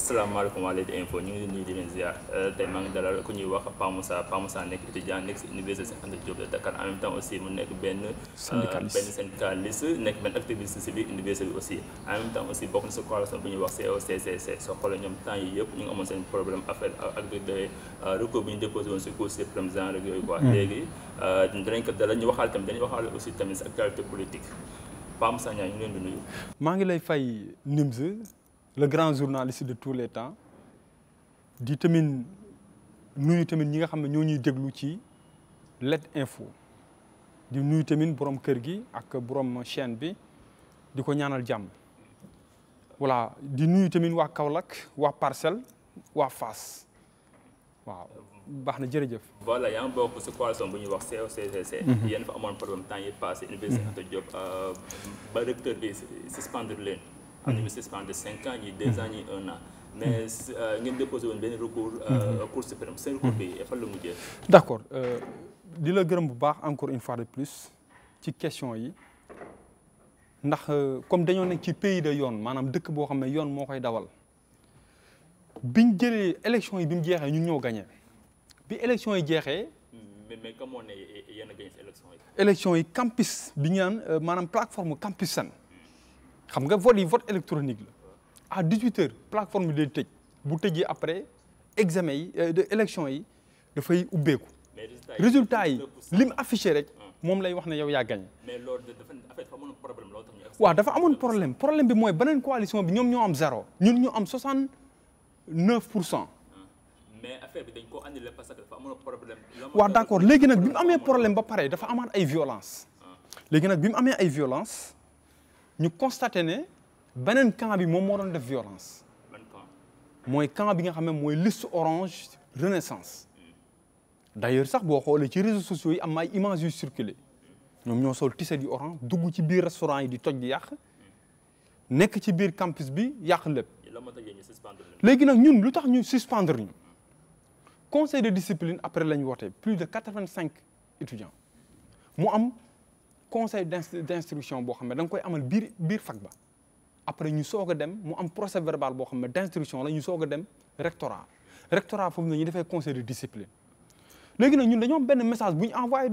asalaamaaleykum waa Leewtoo info ñu ngi leen nuyu di leen ziar tey maa ngi dalal ku ñuy wax Pa Moussa nekk étudiant nekk si université Cheikh Anta Diop de Dakar en même temps aussi mu nekk benn syndicaliste nekk benn activiste si biir université bi aussi en même temps aussi bokk na si coalition bu ñuy wax COCCC soo xoolee ñoom temps yi yëpp ñu ngi amoon seen problème affaire ak de recours bi ñu déposé woon si Cour suprême genre ak yooyu quoi léegi danañ ko dalal ñu waxaale tamit dañuy waxaale aussi tamit si actualité politique Pa Moussa Niang ñu ngi leen di nuyu. maa ngi lay fay Nims le grand journaliste de tous les temps di tamit nuyu tamit ñi nga xam ne ñoo ñuy déglu ci Leewtoo info di nuyu tamit borom kër gi ak borom chaîne bi di ko ñaanal jàmm voilà di nuyu tamit waa Kaolack waa Parcelles waa Fass waaw baax na jërëjëf. voilà yaa ngi bokk si coalition bu ñuy wax COCCC. yéen fa amoon problème temps yi passé université Anta Diop ba recteur bi suspendre leen. am nañu suspendre 5 ans ñi 2 ans ñi 1 an mais ngeen déposé woon benn recours Cour suprême seen recours bi fan la mujjee. d' accord di la gërëm bu baax encore une fois de plus ci question yi ndax comme dañoo nekk ci pays de yoon maanaam dëkk boo xam ne yoon moo koy dawal biñ jëlee élection yi bi mu jeexee ñun ñoo gagné bi élection yi jeexee. mais comme on est yéen a gagné si élection yi. élection yi campus bi ñu naan maanaam plateforme campus Sen. xam nga vote yi vote électronique la à 18h plateforme bi day tëj bu tëjee après examen yi de élection yi dafay ubbeeku. résultat yi li mu affiché rek moom lay wax ne yow yaa gagné. mais loolu dafa amoon problème loolu tax ñu. waaw dafa amoon problème bi mooy beneen coalition bi ñoom ñoo am 0 ñun ñu am 69%. mais affaire bi dañ ko annulé parce que dafa amoon problème. waaw d' accord léegi nag bi mu amee problème ba pare dafa amaat ay violence léegi nag bi mu amee ay violence ñu constaté ne beneen camp bi moom moo doon def violence. mooy camp bi nga xam ne mooy liste orange renaissance. d' ailleurs sax boo xoolee ci réseaux sociaux yi am ay images yu circulé ñoom ñoo sol t-shirt yu orange dugg ci biir restaurant yi di toj di yàq nekk ci biir campus bi yàq lépp. léegi nag ñun lu tax ñu suspendre ñu conseil de discipline après la ñu woote plus de 85 étudiants mu am. conseil d' instruction boo xam ne da nga koy amal biir fac ba après ñu soog a dem mu am procès verbal boo xam ne d' instruction la ñu soog a dem rectorat foofu na ñu defee conseil de discipline léegi nag ñun dañoo am benn message bu ñu envoyé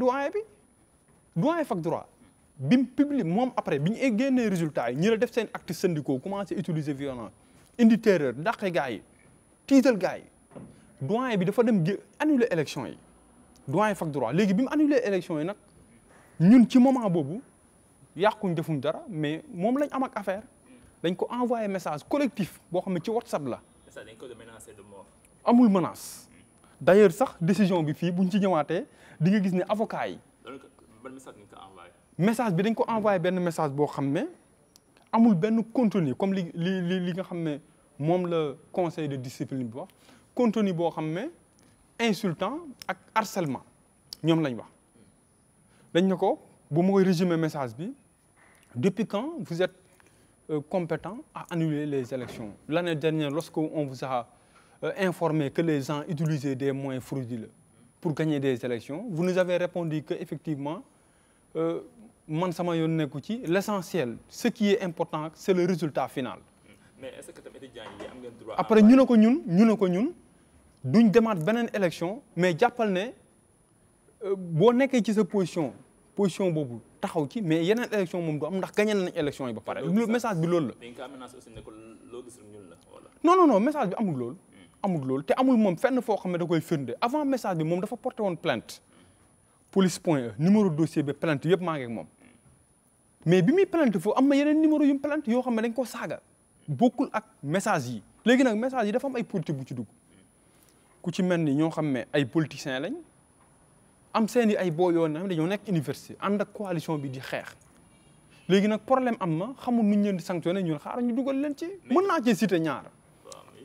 doyen fac droit bi mu publié moom après bi ñu génnee résultats yi ñu la def seen actes syndicaux commencé utiliser violence indi terreur dàqe gars yi tiital gars yi doyen bi dafa dem annuler élection yi doyen fac droit léegi bi mu annuler élection yi nag ñun ci moment boobu yàquñ defuñ dara mais moom lañ am ak affaire dañ ko envoyé message collectif boo xam ne ci WhatsApp la. dañ ko menacé de mort. amul menace d' ailleurs sax décision bi fii buñ ci ñëwaatee di nga gis ne avocat yi. ban message nga ko envoyé. message bi dañ ko envoyé benn message boo xam ne amul benn contenu comme li nga xam ne moom la conseil de discipline bi wax contenu boo xam ne insultant ak harcèlement ñoom lañ wax. dañ ne ko bu ma koy résumer message bi depuis quand vous êtes compétent à annuler les élections l'année dernière lorsque on vous a informé que les gens utilisaient des moyens frauduleux pour gagner des élections vous nous avez répondu que effectivement man sama yoon nekku ci l'essentiel ce qui est important c'est le résultat final. mais est-ce que tamit étudiants yi am ngeen droit. après ñu ne ko ñun duñ demaat beneen élection mais jàppal ne. boo nekkee ci sa position boobu taxaw ci mais yeneen élection moom du am ndax gagné nañ élection yi ba pare. message bi loolu la. dañ ko menacé aussi ne ko loo gis ñun la wala. non message bi amul loolu. amul loolu te amul moom fenn foo xam ne da koy firnde avant message bi moom dafa porté woon plainte police point e numéro dossier bi plainte yëpp maa ngi ak moom mais bi muy plainte foofu am na yeneen numéro yu mu plainte yoo xam ne dañ ko saaga bokkul ak message yi. léegi nag message yi dafa am ay politique bu ci dugg ku ci mel ni ñoo xam ne ay politiciens lañ. am seeni ay boo yoon na dañoo nekk université ànd ak coalition bi di xeex léegi nag problème am na xamul nuñ leen di sanctionné ñun xaaral ñu dugal leen ci mën naa cee cité ñaar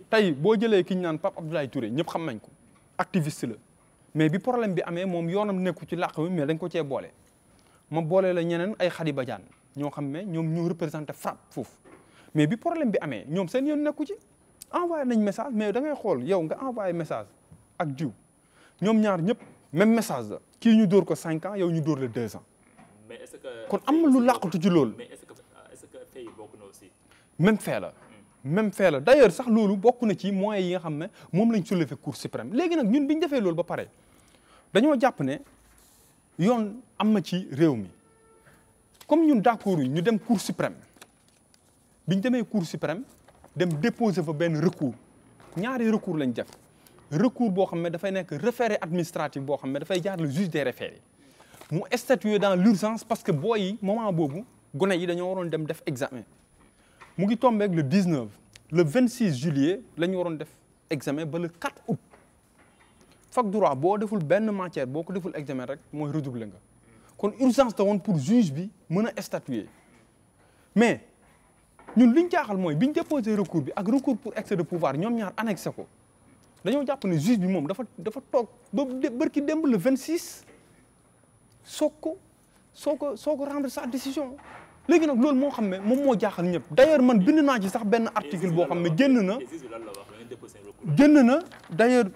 tey boo jëlee ki ñu naan Pape Abdoulaye Touré ñëpp xam nañ ko activiste la mais bi problème bi amee moom yoonam nekku ci làq wi mais dañ ko cee boole ma boole la ñeneen ay Khady Badiane ñoo xam ne ñoom ñoo représenté FRAPP foofu mais bi problème bi amee ñoom seen yoon nekku ci envoyé nañ message mais da ngay xool yow nga envoyé message ak jiw ñoom ñaar ñëpp même message la kii ñu dóor ko 5 ans yow ñu dóor la 2 ans. mais est-ce que kon am na lu làqatu ci loolu. mais est-ce que fee yi bokk na aussi. même fee la même fait la d'ailleurs sax loolu bokk na ci moyens yi nga xam ne moom lañ soulever Cour suprême léegi nag ñun bi ñu defee loolu ba pare dañoo jàpp ne yoon am na ci réew mi comme ñun d'accord ñu dem Cour suprême bi ñu demee Cour suprême dem déposer fa benn recours ñaari recours lañ def recours boo xam ne dafay nekk référé administratif boo xam ne dafay jaar le juge des référés mu statuer dans l'urgence parce que booy yi moment boobu gone yi dañoo waroon dem def examen mu ngi tombé ak le 19 le 26 juillet la ñu waroon def examen ba le 4 août fac droit boo deful benn matière boo ko deful examen rek mooy redoubler nga kon urgence da woon pour juge bi mën a statuer mais ñun li ñu jaaxal mooy bi ñu déposé recours bi ak recours pour excès de pouvoir ñoom ñaar annexé ko dañoo jàpp ne juge bi moom dafa toog ba bërki démb le 26 soog ko rendre sa décision léegi nag loolu moo xam ne moom moo jaaxal ñëpp d'ailleurs man bind naa ci sax benn article boo xam ne génn na d'ailleurs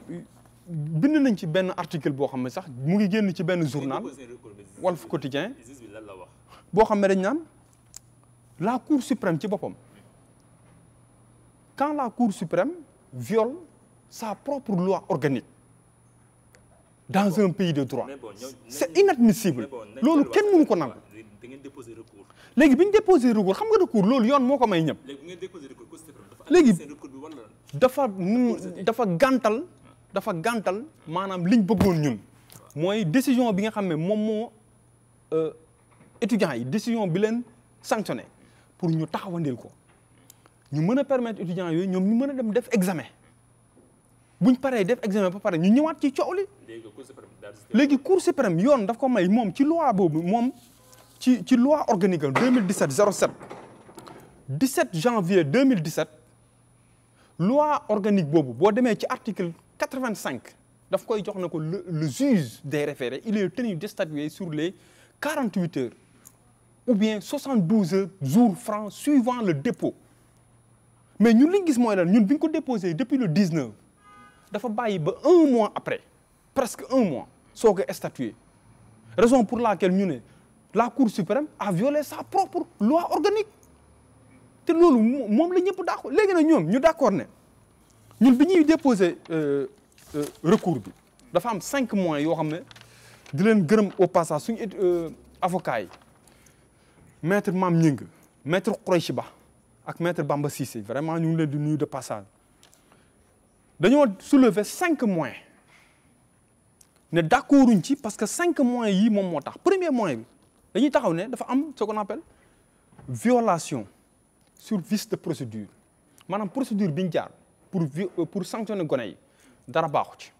bind nañ ci benn article boo xam ne sax mu ngi génn ci benn journal Walf Quotidien boo xam ne dañ naan la Cour suprême ci boppam quand la Cour suprême viole sa propre loi organique dans un pays de droit c'est inadmissible loolu kenn mënu ko nangu léegi bi ñu déposé recours xam nga recours loolu yoon moo ko may ñëpp léegi dafa gàntal maanaam liñ bëggoon ñun mooy décision bi nga xam ne moom moo étudiants yi décision bi leen sanctionné pour ñu taxawandil ko ñu mën a permettre étudiants yooyu ñoom ñu mën a dem def examen buñ paree def examen ba pare ñu ñëwaat ci coow li léegi Cour suprême yoon daf ko may moom ci loi boobu moom ci loi organique 2017 07 17 janvier 2017 loi organique boobu boo demee ci article 85 daf koy jox na ko le juge des référés il est tenu de statuer sur les 48 heures ou bien 72 heures jours francs suivant le dépôt mais ñun li ñu gis mooy lan ñun bi ñu ko déposé depuis le 19 dafa bàyyi ba un mois après presque un mois soo ko statuer raison pour laquelle ñu ne la Cour suprême a violé sa propre loi organique te loolu moom la ñëpp d'accord léegi nag ñoom ñu d'accord ne ñun bi ñuy déposer recours bi dafa am 5 mois yoo xam ne di leen gërëm au passage suñu avocats yi maître Mame Gningue maître Khoureychi Ba ak maître Bamba Cissé vraiment ñu ngi leen di nuyu de passage dañoo soulever 5 mois ne d'accorduñ ci parce que 5 mois yi moom moo tax premier mois bi dañuy taxaw ne dafa am ce qu'on appelle violation sur vice de procédure maanaam procédure bi ñu jaar pour sanctionner gone yi dara baaxu ci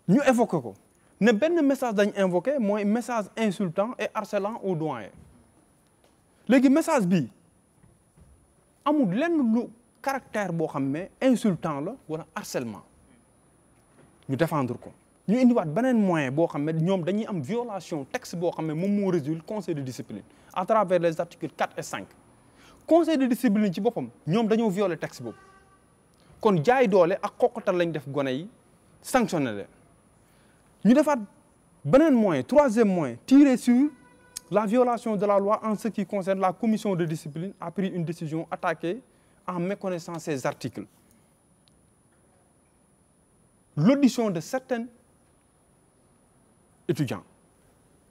ñu évoqué ko ne benn message dañ invoqué mooy message insultant et harcelant au doyen léegi message bi amul lenn lu caractère boo xam ne insultant la wala harcèlement ñu défendre ko ñu indiwaat beneen moyen boo xam ne ñoom dañuy am violation texte boo xam ne moom moo résulte conseil de discipline à travers les articles 4 et 5 conseil de discipline ci boppam ñoom dañoo violer texte boobu kon jaay doole ak xoqatal lañ def gone yi sanctionné leen ñu defaat beneen moyen troisième moyen tirer sur la violation de la loi en ce qui concerne la commission de discipline a pris une décision attaquée en méconnaissant ces articles l'audition de certains étudiants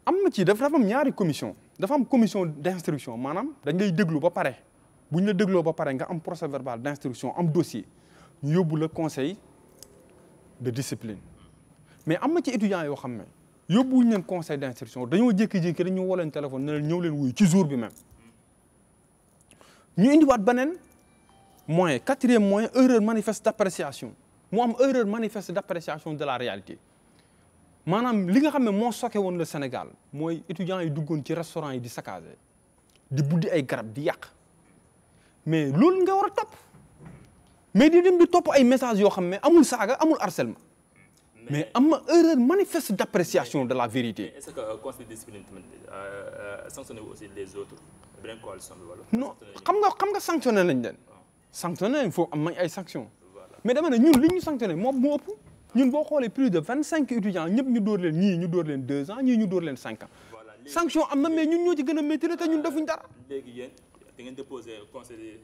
am na ci dafa am ñaari commission dafa am commission d'instruction maanaam dañ lay déglu ba pare bu ñu la dégloo ba pare nga am procès verbal d'instruction am dossier ñu yóbbu la conseil de discipline mais am na ci étudiants yoo xam ne yóbbuwuñu leen conseil d'instruction dañoo jékki-jékki dañu woo leen téléphone ne leen ñëw leen wuyu ci jour bi même ñu indiwaat beneen moyen quatrième moyen erreur manifeste d'appréciation mu am erreur manifeste d'appréciation de la réalité maanaam li nga xam ne moo soke woon le Sénégal mooy étudiants yi duggoon ci restaurant yi di saccager di buddi ay garab di yàq mais loolu nga war a topp mais di dem di topp ay messages yoo xam ne amul saaga amul harcèlement mais am na erreur manifeste d'appréciation de la vérité. est-ce que conseil de discipline tamit sanctionné aussi les autres beneen coalition bi wala. non xam nga sanctionné nañ leen. sanctionné il faut am ay sanctions. mais dama ne ñun li ñu sanctionné moom moo ëpp. ñun boo xoolee plus de 25 étudiants ñëpp ñu dóor leen ñii ñu dóor leen 2 ans ñii ñu dóor leen 5 ans. sanction am na mais ñun ñoo ci gën a métti te ñun defuñ dara. léegi yéen da ngeen déposé conseil.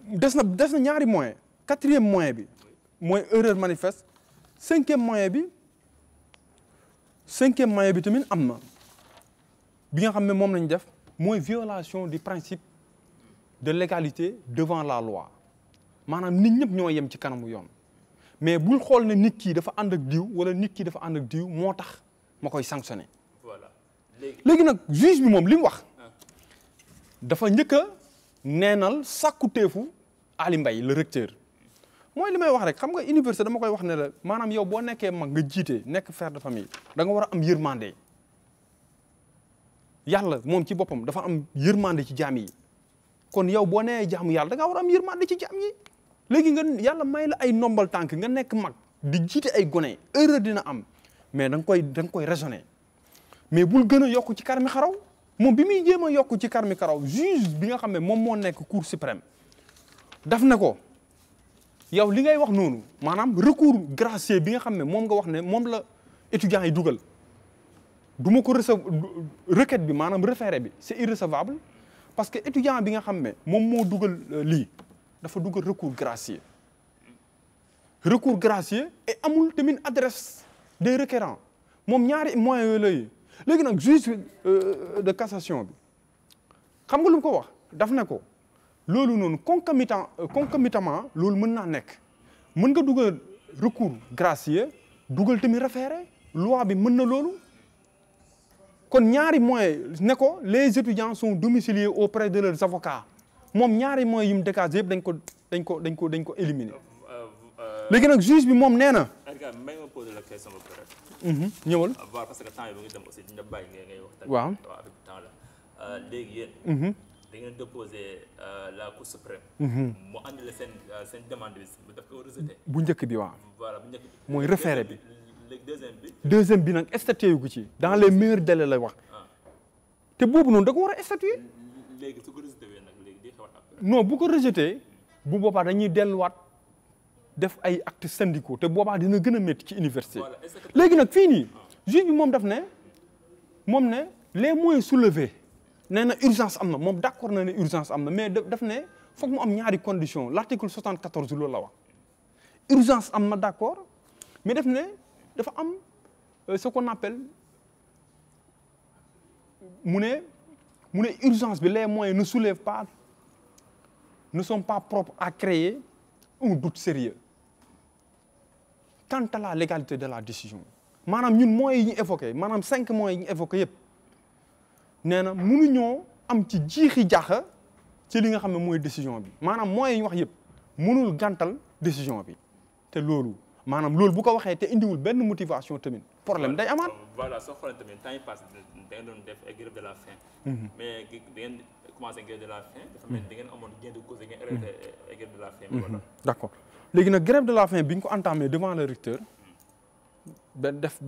des na ñaari moyen 4e moyen bi mooy erreur manifeste 5e moyen bi tamit am na bi nga xam ne moom lañ def mooy violation du principe de l'égalité devant la loi maanaam nit ñëpp ñoo yem ci kanamu yoon mais bul xool ne nit kii dafa ànd ak diw wala nit kii dafa ànd ak diw moo tax ma koy sanctionner. Voilà léegi nag juge bi moom li mu wax dafa njëkk a neenal sàkkuteefu Ali Mbaye le recteur mooy li may wax rek xam nga université dama koy wax ne la maanaam yow boo nekkee mag nga jiite nekk père de famille da nga war a am yërmande yàlla moom ci boppam dafa am yërmande ci jaam yi kon yow boo nee jaamu yàlla da nga war a am yërmande ci jaam yi léegi nga yàlla may la ay ndombal tànk nga nekk mag di jiite ay gone erreur dina am mais da nga koy raisonner mais bul gën a yokk ci karmi xaraw moom bi muy jéem a yokk ci karmi xaraw juge bi nga xam ne moom moo nekk cour suprême daf ne ko yow li ngay wax noonu maanaam recours gracieux bi nga xam ne moom nga wax ne moom la étudiants yi dugal du ma ko requête bi maanaam référé bi c'est irrecevable parce que étudiant bi nga xam ne moom moo dugal lii dafa dugal recours gracieux et amul tamit adresse des requérants moom ñaari moyens yooyu lay léegi nag juge de cassation bi xam nga lu mu ko wax daf ne ko loolu noonu concomitamment loolu mën naa nekk mën nga dugal recours gracieux dugal tamit référé loi bi mën na loolu kon ñaari moyens ne ko les étudiants sont domiciliés auprès de leurs avocats moom ñaari moyens yu mu dégagé yëpp dañ ko éliminer léegi nag juge bi moom nee na. may ma poser la question ba pare. ñëwal. waaw parce que temps yi ba ngi dem aussi dina bàyyi ngay wax. waaw avec temps la léegi yéen. da ngeen déposé la cour suprême. mu andi la seen demande bi daf ko rejeté. bu njëkk bi waaw. voilà bu njëkk bi. mooy référé bi. léegi deuxième bi nag statué gu ci. dans les meilleurs délais lay wax. te boobu noonu da ko war a statué. léegi su ko rejeté nag léegi day xewaat après. non bu ko rejeté bu boobaa dañuy delluwaat def ay actes syndicaux te boobaa dina gën a métti ci université. léegi nag fii nii juge bi moom daf ne les moyens soulevés. nee na urgence am na moom d'accord na ne urgence am na mais daf ne foog mu am ñaari conditions l'article 74 loolu la wax urgence am na d'accord mais daf ne dafa am ce qu'on appelle mu ne urgence bi les moyens ne sont pas propres à créer un doute sérieux quant à la légalité de la décision maanaam ñun moyens yi ñu évoqué maanaam 5 moyens yi ñu évoqué yëpp nee na mënuñoo am ci jiixi jaaxa ci li nga xam ne mooy décision bi maanaam moyens yi ñu wax yëpp mënul gàntal décision bi te loolu maanaam loolu bu ko waxee te indiwul benn motivation tamit problème day amaat. voilà soo xoolee tamit temps yi passé da ngeen doon def grève de la faim. mais da ngeen commencé grève de la faim. dafa mel ni da ngeen amoon gain de cause da ngeen arrêté grève de la faim. voilà d'accord léegi nag grève de la faim bi ñu ko entamé devant le recteur. ba def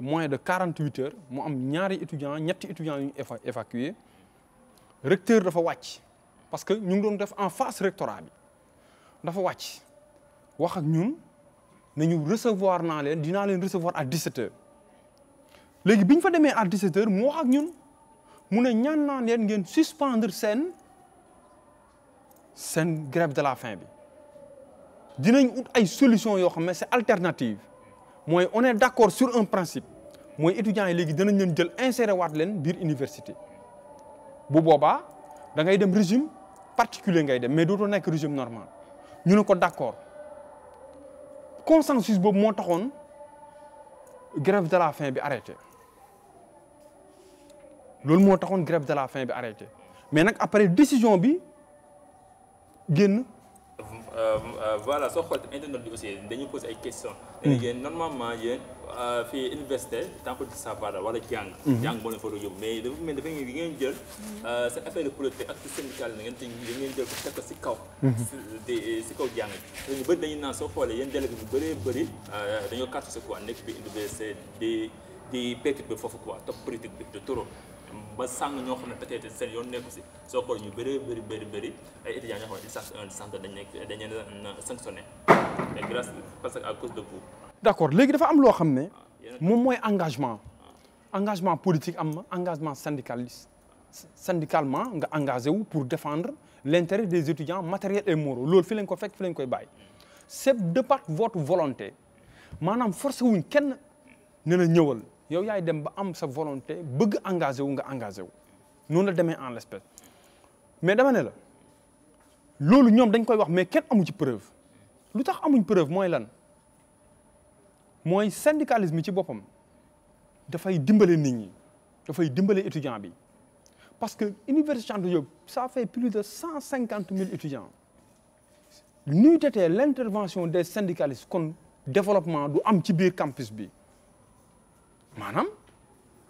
moins de 48 heures mu am ñetti étudiants yu ñu évacué recteur dafa wàcc parce que ñu ngi doon def en face rectorat bi dafa wàcc wax ak ñun nañu recevoir naa leen dinaa leen recevoir à 17 heures léegi bi ñu fa demee à 17 heures mu wax ak ñun mu ne ñaan naa leen ngeen suspendre seen grève de la faim bi dinañ ut ay solutions yoo xam ne c'est alternative mooy on est d'accord sur un principe mooy étudiants yi léegi danañ leen jël insérer waat leen biir université bu boobaa da ngay dem régime particulier ngay dem mais dootoo nekk régime normal ñu ne ko d'accord consensus boobu moo taxoon grève de la faim bi arrêté loolu moo taxoon grève de la faim bi arrêté mais nag après décision bi génn. voilà soo xoolee internet bi aussi dañuy poser ay questions. yéen normalement yéen fii université temple du savoir wala jàng. jàng moo leen fa doon yóbbu mais dafa mel dafa ngeen jël seen affaire de politique ak syndicale da ngeen jël ko teg ko si kaw. si kaw jàng bi. ñu bëri dañuy naan soo xoolee yéen délégué bu bëree bëri dañoo kàttu si quoi nekk bi université di pétit bi foofu quoi topp politique bi de trop. ba sàng ñoo xam ne peut-être seen yoon nekku si soo xoolee ñu bëri ay étudiants ñoo xam ne di sant dañ leen sanctionné mais grâce parce que à cause de vous. d'accord léegi dafa am loo xam ne moom mooy engagement politique am na engagement syndicaliste syndicalement nga engagé wu pour défendre l'intérêt des étudiants matériels et moraux loolu fi lañ ko fekk fi lañ koy bàyyi c'est de par votre volonté maanaam forcé wuñ kenn ne la ñëwal yow yaay dem ba am sa volonté bëgg engagé wu nga engagé wu noonu la demee en l'espèce mais dama ne la loolu ñoom dañ koy wax mais kenn amu ci preuve lu tax amuñ preuve mooy lan mooy syndicalisme ci boppam dafay dimbale nit ñi dafay dimbale étudiant bi parce que Université Cheikh Anta Diop ça fait plus de 150 000 étudiants nuy tetee l'intervention des syndicalistes kon développement du am ci biir campus bi maanaam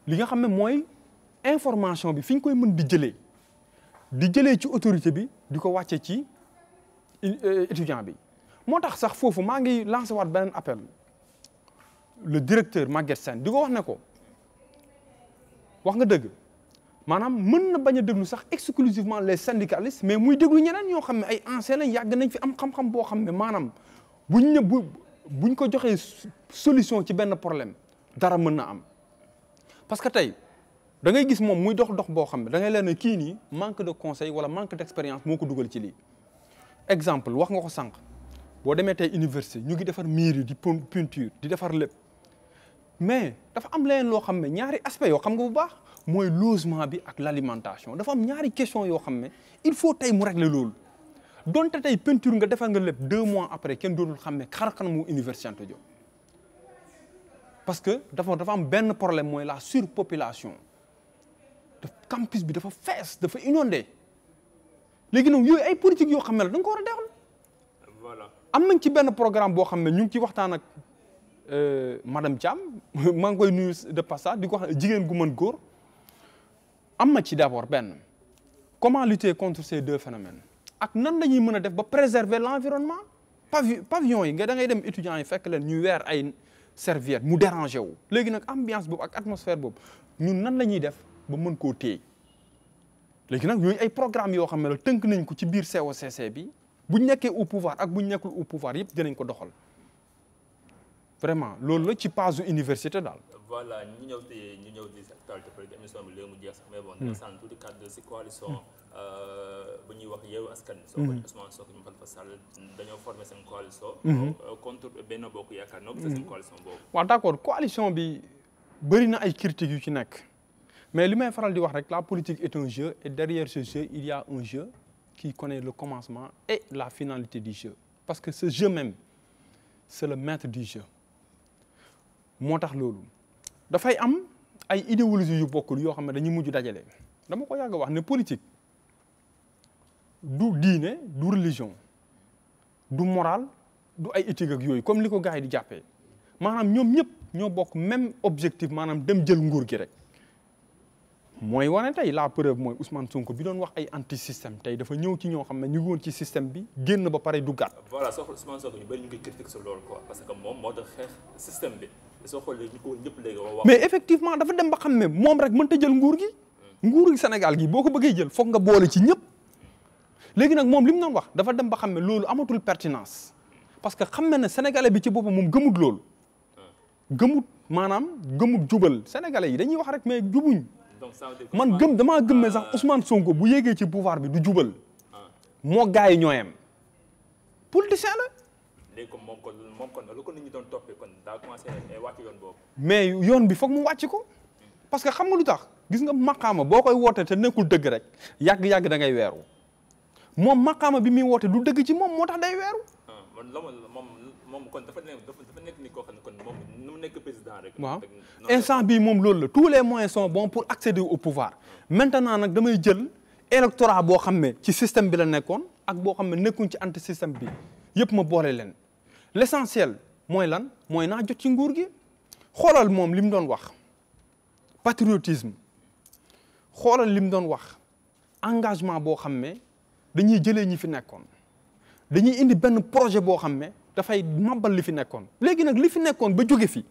li nga xam ne mooy information bi fi ñu koy mën di jëlee ci autorité bi di ko wàcce ci étudiant bi moo tax sax foofu maa ngi lancé waat beneen appel le directeur Maguette Sène di ko wax ne ko wax nga dëgg maanaam mën na bañ a déglu sax exclusivement les syndicalistes mais muy déglu ñeneen ñoo xam ne ay anciens lañ yàgg nañ fi am xam-xam boo xam ne maanaam buñ ko joxee solution ci benn problème dara mën na am parce que tey da ngay gis moom muy dox boo xam ne da ngay leen ne kii nii manque de conseil wala manque d'expérience moo ko dugal ci lii exemple wax nga ko sànq boo demee tey université ñu ngi defar mur yi di peinture di defar lépp mais dafa am leneen loo xam ne ñaari aspect yoo xam nga bu baax mooy logement bi ak l'alimentation dafa am ñaari question yoo xam ne il faut tey mu régler loolu donte tey peinture nga defar nga lépp 2 mois après kenn dootul xam ne xar-kanamu Université Cheikh Anta Diop parce que dafa am benn problème mooy la surpopulation campus bi dafa fees dafa inondé léegi nag yooyu ay politique yoo xam ne la da nga ko war a dexal voilà am nañ ci benn programme boo xam ne ñu ngi ci waxtaan ak madame Thiam maa ngi koy nuyu de passage di ko wax jigéen gu mën góor am na ci d'abord benn comment lutter contre ces 2 phénomènes ak nan la ñuy mën a def ba préserver l'environnement pavillon yi nga da ngay dem étudiants yi fekk leen ñuy weer ay serviette mu dérangé wu léegi nag ambiance boobu ak atmosphère boobu ñun nan la ñuy def ba mën koo téye léegi nag yooyu ay programme yoo xam ne la tënk nañ ko ci biir COCC bi buñ nekkee au pouvoir ak buñ nekkul au pouvoir yëpp dinañ ko doxal vraiment loolu la ci page université daal. voilà ñu ñëw di sa actualité peut-être émission bi léegi mu jeex sax mais bon dina sant tuuti cadre si coalition bu ñuy wax Yewwi Askan Wi. soo ko Ousmane Sonko ñu Khalifa Sall dañoo former seen coalition. contre Benno Bokk Yaakaar noo gisee seen coalition boobu. waaw d'accord coalition bi bëri na ay critiques yu ci nekk mais li may faral di wax rek la politique est un jeu et derrière ce jeu il y a un jeu qui connaît le commencement et la finalité du jeu parce que ce jeu même c'est le maître du jeu moo tax loolu dafay am ay idéologie yu bokkul yoo xam ne dañuy mujj dajale dama ko yàgg wax ne politique du diine du religion du moral du ay éthique ak yooyu comme li ko gars yi di jàppee maanaam ñoom ñëpp ñoo bokk même objectif maanaam dem jël nguur gi rek mooy wane tey la preuve mooy Ousmane Sonko bi doon wax ay anti système tey dafa ñëw ci ñoo xam ne ñu ngi woon ci système bi génn ba pare duggaat. voilà soo xoolee Ousmane Sonko ñu bëri ñu ngi critique sur loolu quoi parce que moom moo tax xeex système bi soo xoolee ñu ko ñëpp léegi wax. mais effectivement dafa dem ba xam ne moom rek mënta jël nguur gi. nguur gi Sénégal gi boo ko bëggee jël foog nga boole ci ñëpp. léegi nag moom li mu doon wax dafa dem ba xam ne loolu amatul pertinence parce que xam na ne sénégalais bi ci boppam moom gëmut loolu. gëmut maanaam gëmut jubal sénégalais yi dañuy wax rek mais jubuñ. man damaa gëm ne sax Ousmane Sonko bu yéegee ci pouvoir bi du jubal moo gars yi ñooyam politicien la. léegi comme moom kon lu ko nit ñi doon toppee kon daa commencé wàcc yoon boobu. mais yoon bi foog mu wàcc ko parce que xam nga lu tax gis nga maqaama boo koy woote te nekkul dëgg rek yàgg-yàgg da ngay weeru moom maqaama bi muy woote du dëgg ci moom moo tax day weeru. moom kon dafa nekk ni koo xam ne kon moom nu mu nekk président rek. waaw instant bii moom loolu la tous les moyens sont bons pour accéder au pouvoir maintenant nag damay jël électorat boo xam ne ci système bi la nekkoon ak boo xam ne nekkuñ ci anti système bi yëpp ma boole leen l'essentiel mooy lan mooy naa jot ci nguur gi xoolal moom li mu doon wax patriotisme xoolal li mu doon wax engagement boo xam ne dañuy jëlee ñi fi nekkoon dañuy indi benn projet boo xam ne dafay mabal li fi nekkoon léegi nag li fi nekkoon ba jóge fi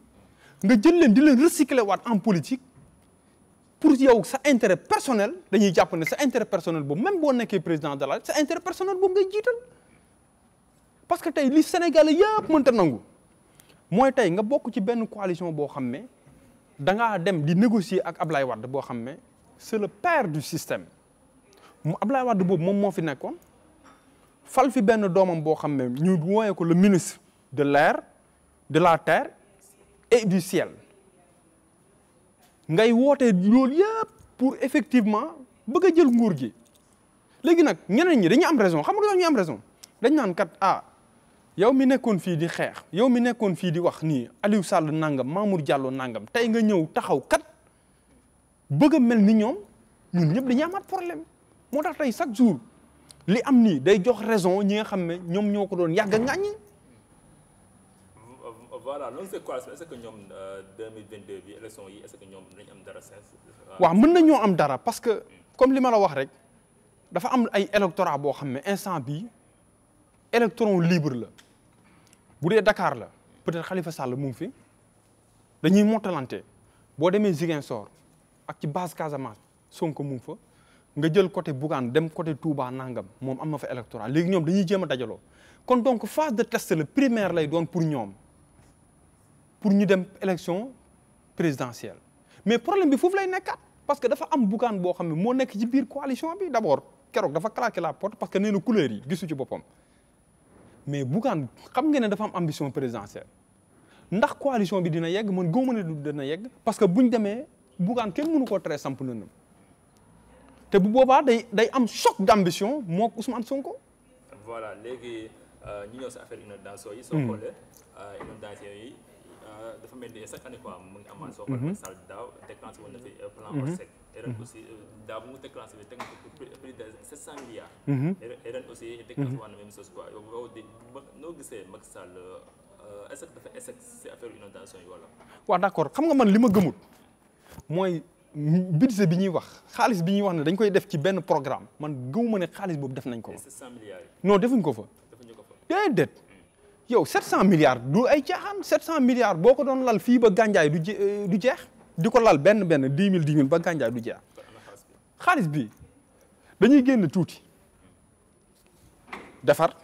nga jël leen di leen recycler waat en politique pour yow sa intérêt personnel dañuy jàpp ne sa intérêt personnel boobu même boo nekkee président de la sa intérêt personnel boobu ngay jiital parce que tey li Sénégalais yëpp mënta nangu mooy tey nga bokk ci benn coalition boo xam ne dangaa dem di négocier ak Ablaye Wade boo xam ne c'est le père du système mu Abdoulaye Wade boobu moom moo fi nekkoon fal fi benn doomam boo xam ne ñu wooyee ko le ministre de l'air de la terre et du ciel ngay woote loolu yëpp pour effectivement bëgg a jël nguur gi léegi nag ñeneen ñi dañuy am raison xam nga ñu am raison dañ naan kat yow mi nekkoon fii di xeex yow mi nekkoon fii di wax nii Aliou Sall nangam Mamour Diallo nangam tey nga ñëw taxaw kat bëgg a mel ni ñoom ñun ñëpp dañuy amaat problème moo tax tey chaque jour li am nii day jox raison ñi nga xam ne ñoom ñoo ko doon yàgg a ŋàññi. Voilà loolu c'est quoi est-ce que ñoom 2022 bi élection yi est-ce que ñoom dañu am dara sens. waaw mën nañoo am dara parce que comme li ma la wax rek dafa am ay électorat boo xam ne instant bii électron libre la bu dee Dakar la peut-être Khalifa Sall mu ngi fi dañuy mottalante boo demee Ziguinchor ak ci base Casamance Sonko mu ngi fa nga jël côté Bougane dem côté Touba nangam moom am na fa électorat léegi ñoom dañuy jéem a dajaloo kon donc phase de test la primaire lay doon pour ñoom pour ñu dem élection présidentielle mais problème bi foofu lay nekkaat parce que dafa am Bougane boo xam ne moo nekk ci biir coalition bi d'abord keroog dafa claqué la porte parce que nee na couleur yi gisu ci boppam mais Bougane xam nga ne dafa am ambition présidentielle ndax coalition bi dina yegg man góob ma ne dina yegg parce que buñ demee Bougane kenn mënu koo tere samp nëndam te bu boobaa day am choc d'ambition moo Ousmane Sonko. voilà léegi ñu ñëw sa affaire inondation yi. soo xoolee inondation yi dafa mel ni chaque année quoi mu ngi amaat. soo xoolee Sall daaw déclenché woon na fi plan Orsec. et ren aussi daaw mu déclenché bi teg na ko plus de 700 milliards. et ren aussi déclenché woon na même chose quoi yow noo gisee Macky Sall est-ce que dafa échec si affaire inondation yi wala. waaw d'accord xam nga man li ma gëmut mooy budget bi ñuy wax xaalis bi ñuy wax ne dañ koy def ci benn programme man gëmuma ne xaalis boobu def nañ ko. 700 milliards yi. non defuñ ko fa. defuñu ko fa déedéet yow 700 milliards du ay caaxaan 700 milliards boo ko doon lal fii ba gànjaay du jeex di ko lal benn 10 000 ba gànjaay du jeex. xaalis bi dañuy génn tuuti defar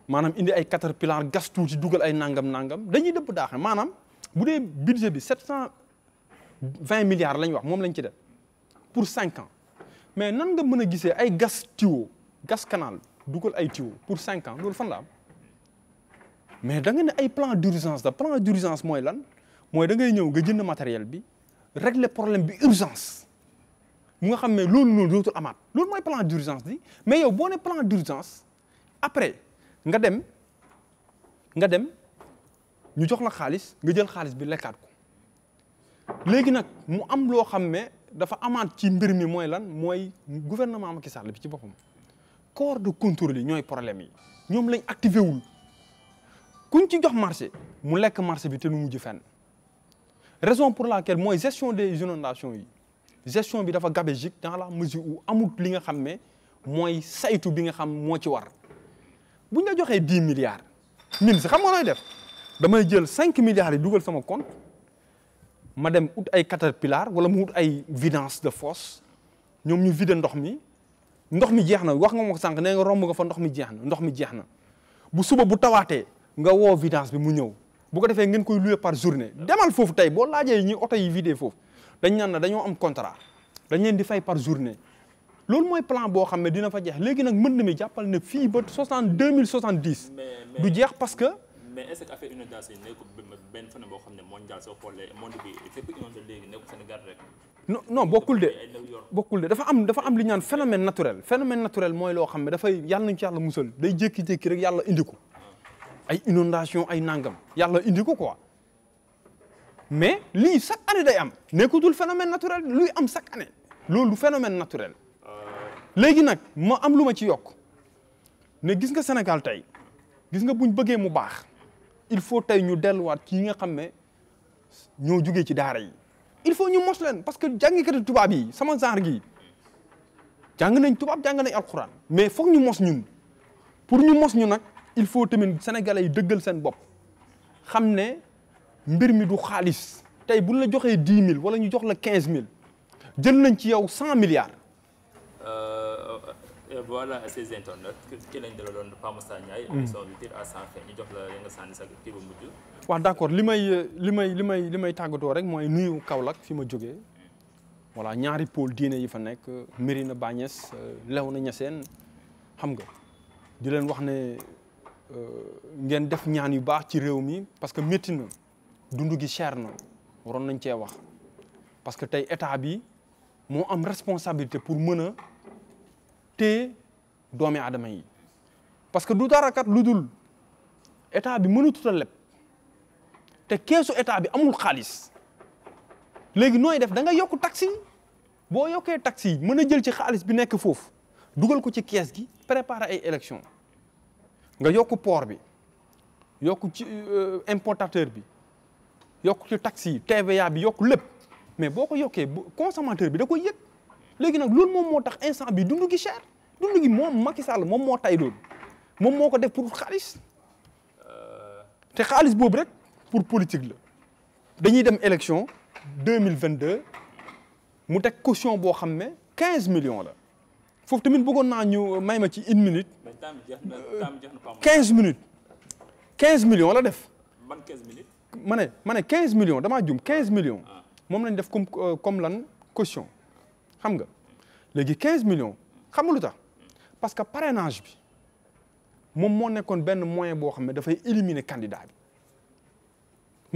maanaam indi ay caterpillar gas tuuti dugal ay nangam dañuy dëpp daaxe maanaam bu dee budget bi 720 milliards lañ wax moom lañ ci def pour 5 ans mais nan nga mën a gisee ay gas tuyau gas canal dugal ay tuyau pour 5 ans loolu fan la am mais da nga ne ay plan d'urgence la plan d'urgence mooy lan mooy da ngay ñëw nga jënd matériel bi régler problème bi urgence mu nga xam ne loolu dootul amaat loolu mooy plan d'urgence bi mais yow boo ne plan d'urgence après nga dem ñu jox la xaalis nga jël xaalis bi lekkaat ko léegi nag mu am loo xam ne dafa amaat ci mbir mi mooy lan mooy gouvernement Macky Sall bi ci boppam corps de contrôle yi ñooy problème yi ñoom lañ activé wul kuñ ci jox marché mu lekk marché bi te nu mujj fenn raison pour laquelle mooy gestion des inondations yi gestion bi dafa gabégique dans la mesure où amul li nga xam ne mooy saytu bi nga xam moo ci war buñ la joxee 10 milliards ministre xam nga nooy def damay jël 5 milliards yi dugal sama compte ma dem ut ay caterpillar wala mu ut ay vidange de fosse ñoom ñu vider ndox mi jeex na wax nga ma ko sànq nee nga romb nga fa ndox mi jeex na bu suba bu tawaatee nga woo vidange bi mu ñëw bu ko defee ngeen koy louer par journée demal foofu tey boo laajee ñi oto yi vidé foofu dañ naan na dañoo am contrat dañ leen di fay par journée loolu mooy plan boo xam ne dina fa jeex léegi nag mën na mi jàppal ne fii ba 2070 du jeex parce que mais est-ce que affaire inondation yi nekkul benn phénomène boo xam ne mondial soo xoolee monde bi fépp inondé léegi nekkul Sénégal rek. non bokkul de dafa am li ñu naan phénomène naturel mooy loo xam ne dafay yàlla nañ ci yàlla musal day jékki-jékki rek yàlla indi ko ay inondation ay nangam yàlla indi ko quoi mais lii chaque année day am nekkutul phénomène naturel luy am chaque année loolu du phénomène naturel léegi nag ma am lu ma ci yokk ne gis nga Sénégal tey gis nga buñ bëggee mu baax il faut tey ñu delluwaat ci yi nga xam ne ñoo jugee ci daara yi il faut ñu mos leen parce que jàngikati tubaab yi sama genre gi jàng nañ tubaab jàng nañ alxuraan mais foog ñu mos ñun pour ñu mos ñu nag il faut tamit sénégalais yi dëggal seen bopp xam ne mbir mi du xaalis tey buñ la joxee 10 000 wala ñu jox la 15 000 jël nañ ci yow 100 milliards. Voilà ces internautes ki lañ dalaloon Pa Moussa Ndiaye. émission bi Tir à 100 fin ñu jox la nga sànni sa kii bu mujj. waaw d'accord li may tàggatoo rek mooy nuyu Kaolack fi ma jógee voilà ñaari pôle diine yi fa nekk Médina Bagnès Léona Niassène xam nga di leen wax ne ngeen def ñaan yu baax ci réew mi parce que métti na dund gi cher na waroon nañ cee wax parce que tey état bi moo am responsabilité pour mën a téye doomi aadama yi parce que du dara kat lu dul état bi mënatut a leb te keesu état bi amul xaalis léegi nooy def da nga yokk taxi boo yokkee taxi yi mën a jël ci xaalis bi nekk foofu dugal ko ci kees gi préparer ay élection nga yokk port bi yokk ci importateur bi yokk ci taxi yi TVA bi yokk lépp mais boo ko yokkee consommateur bi da koy yëg léegi nag loolu moom moo tax instant bi dund gi cher dund gi moom Macky Sall moom moo tay loolu moom moo ko def pour xaalis te xaalis boobu rek pour politique la dañuy dem élection 2022 mu teg caution boo xam ne 15 millions la foofu tamit bëggoon naa ñu may ma ci 1 minute. 15 minutes 15 millions la def. man 15 minutes. ma ne 15 millions damaa jum 15 millions. moom lañ def comme lan caution xam nga léegi 15 millions xam nga lu tax parce que parrainage bi moom moo nekkoon benn moyen boo xam ne dafay éliminer candidat bi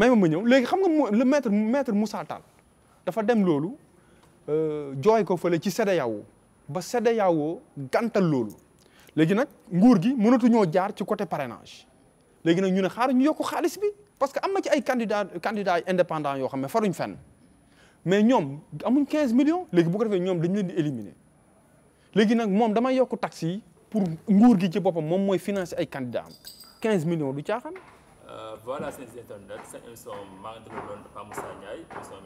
may ma ñëw léegi xam nga le maître Moussa Tall dafa dem loolu jooy ko fële ci CEDEAO ba CEDEAO gàntal loolu léegi nag nguur gi mënatuñoo jaar ci côté parrainage léegi nag ñu ne xaaral ñu yokk xaalis bi parce que am na ci ay candidats indépendants yoo xam ne faruñ fenn mais ñoom amuñ 15 millions léegi bu ko defee ñoom dañ leen di éliminer léegi nag moom damay yokk taxes yi pour nguur gi ci boppam moom mooy financer ay candidats am 15 millions du caaxaan. voilà seen internet seen émission maa ngi dégluwoon Pape Moussa Ndiaye émission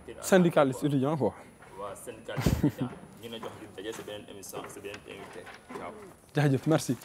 bi nag. syndicaliste étudiant quoi. waaw syndicaliste étudiant ñu ngi lay jox di daje si beneen émission si beneen invité ciao. jaajëf merci.